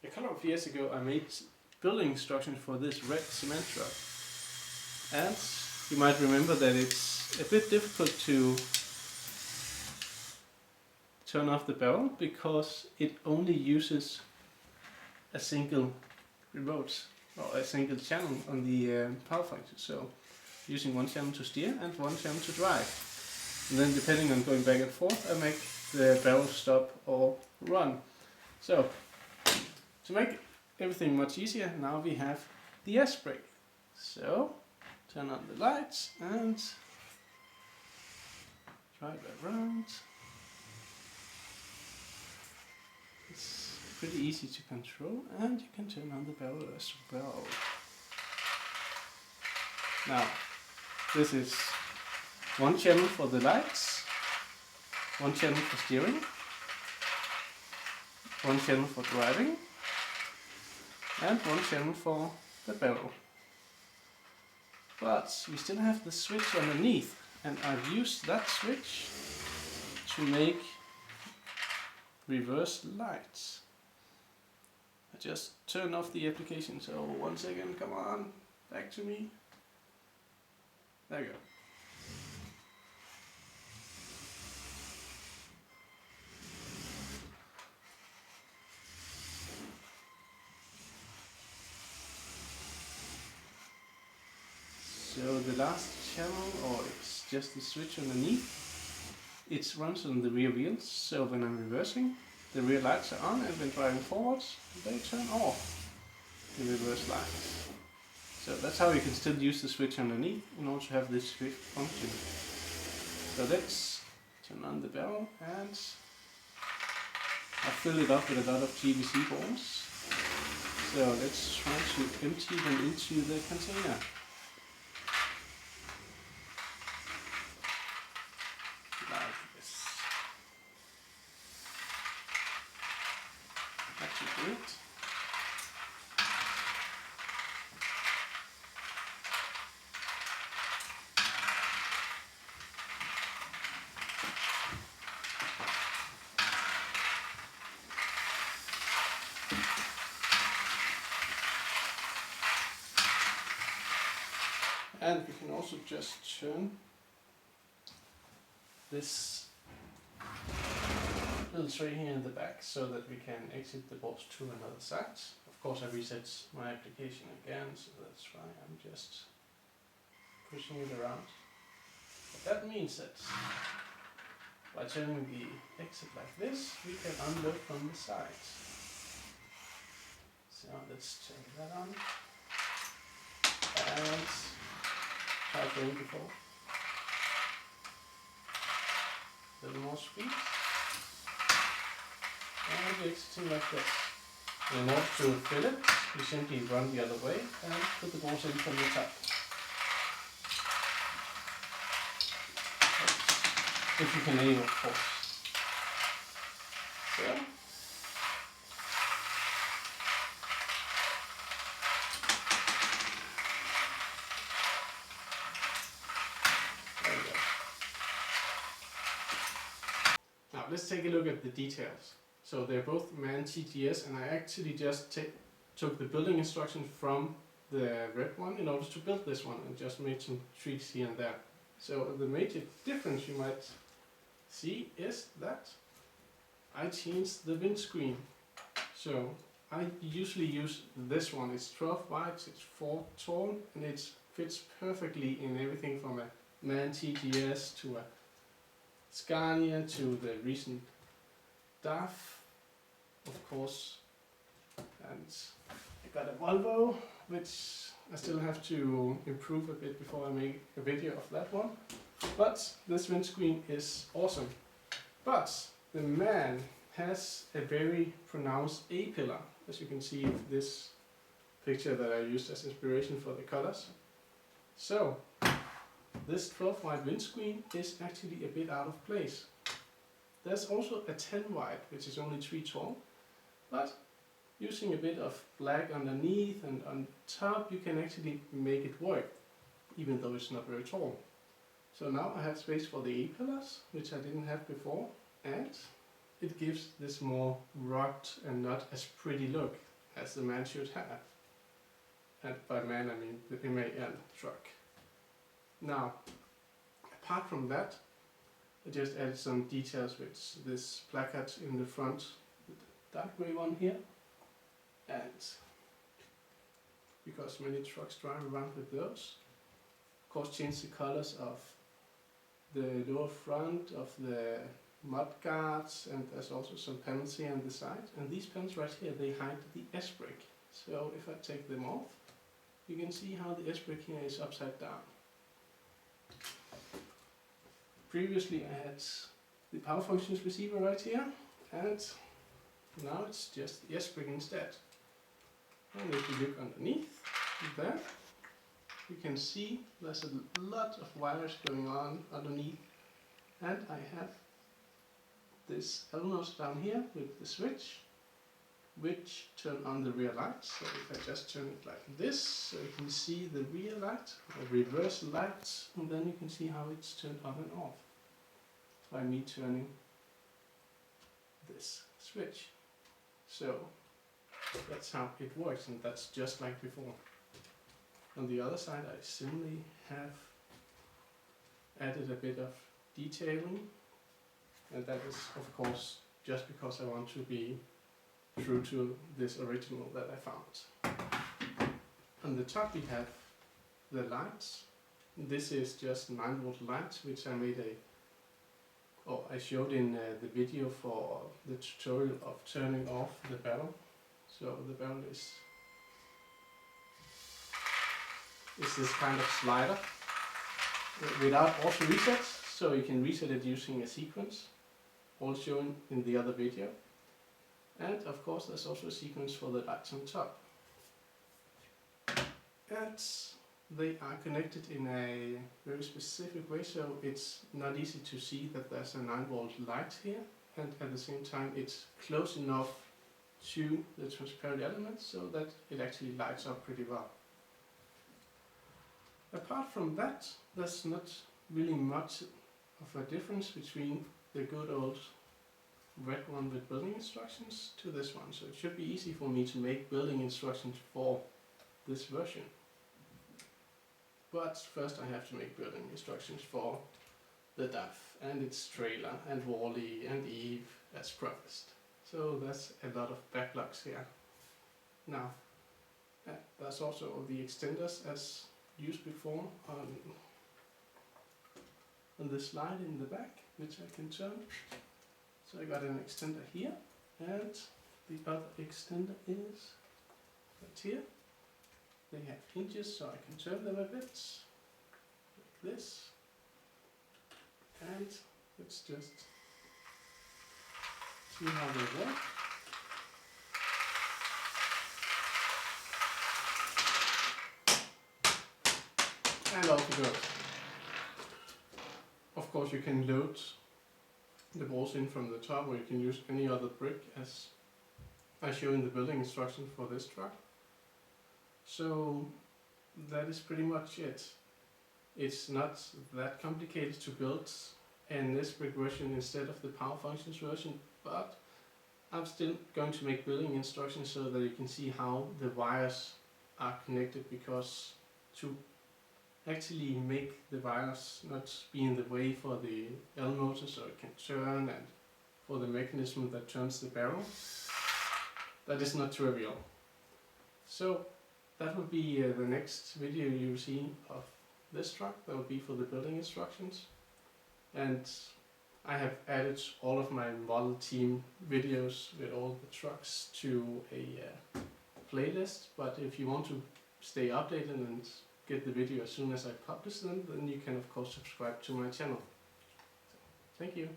A couple of years ago I made building instructions for this red cement truck, and you might remember that it's a bit difficult to turn off the barrel because it only uses a single remote or a single channel on the power function. So using one channel to steer and one channel to drive, and then depending on going back and forth I make the barrel stop or run. So to make everything much easier, now we have the SBrick. So turn on the lights and drive around. It's pretty easy to control, and you can turn on the barrel as well. Now, this is one channel for the lights, one channel for steering, one channel for driving, and one channel for the barrel. But we still have the switch underneath, and I've used that switch to make reverse lights. I just turn off the application, so 1 second, come on, back to me. There we go. So the last channel, or it's just the switch underneath, it runs on the rear wheels, so when I'm reversing, the rear lights are on, and when driving forwards, they turn off the reverse lights. So that's how you can still use the switch underneath in order to have this swift function. So let's turn on the barrel, and I fill it up with a lot of GBC balls. So let's try to empty them into the container. Like this. That should do it. And we can also just turn this little tray here in the back so that we can exit the board to another side. Of course I reset my application again, so that's why I'm just pushing it around. But that means that by turning the exit like this, we can unload from the side. So let's turn that on. And try going before. A little more speed. And we're exiting like this. In order to fill it, you simply run the other way and put the balls in from the top. If you can aim, of course. So. Now let's take a look at the details. So they're both MAN TGS, and I actually just took the building instruction from the red one in order to build this one and just made some tweaks here and there. So the major difference you might see is that I changed the windscreen. So I usually use this one. It's 12 wide, it's 4 tall, and it fits perfectly in everything from a MAN TGS to a Scania to the recent DAF, of course, and I got a Volvo, which I still have to improve a bit before I make a video of that one. But this windscreen is awesome. But the MAN has a very pronounced A-pillar, as you can see in this picture that I used as inspiration for the colors. So this 12 wide windscreen is actually a bit out of place. There's also a 10 wide, which is only 3 tall, but using a bit of black underneath and on top, you can actually make it work, even though it's not very tall. So now I have space for the A-pillars, which I didn't have before, and it gives this more rugged and not as pretty look as the man should have. And by man I mean the MAN truck. Now, apart from that, I just added some details with this placard in the front, the dark grey one here, and because many trucks drive around with those, of course change the colors of the lower front, of the mud guards, and there's also some panels here on the side. And these panels right here, they hide the SBrick. So if I take them off, you can see how the SBrick here is upside down. Previously I had the power functions receiver right here, and now it's just the SBrick instead. And if you look underneath there, you can see there's a lot of wires going on underneath, and I have this L-node down here with the switch, which turn on the rear light. So if I just turn it like this, so you can see the rear light or reverse light, and then you can see how it's turned on and off by me turning this switch. So that's how it works, and that's just like before. On the other side, I simply have added a bit of detailing, and that is of course just because I want to be true to this original that I found. On the top we have the lights. This is just 9-volt lights, which I made I showed in the video for the tutorial of turning off the barrel. So the barrel is this kind of slider without auto resets, so you can reset it using a sequence, all shown in the other video. And of course there's also a sequence for the lights on top. And they are connected in a very specific way, so it's not easy to see that there's a 9-volt light here, and at the same time it's close enough to the transparent element so that it actually lights up pretty well. Apart from that, there's not really much of a difference between the good old red one with building instructions to this one, so it should be easy for me to make building instructions for this version. But first I have to make building instructions for the DAF and its trailer and Wally and Eve as promised. So there's a lot of backlogs here. Now, there's also the extenders as used before on the slide in the back, which I can turn. So I got an extender here, and the other extender is right here. They have hinges, so I can turn them a bit, like this. And let's just see how they work. And off it goes. Of course you can load the balls in from the top, or you can use any other brick as I show in the building instructions for this truck. So that is pretty much it. It's not that complicated to build an SBrick version instead of the Power Functions version, but I'm still going to make building instructions so that you can see how the wires are connected, because to actually make the wires not be in the way for the L motor so it can turn, and for the mechanism that turns the barrel, that is not trivial. So that will be the next video you see of this truck. That will be for the building instructions. And I have added all of my model team videos with all the trucks to a playlist. But if you want to stay updated and get the video as soon as I publish them, then you can of course subscribe to my channel. So, thank you.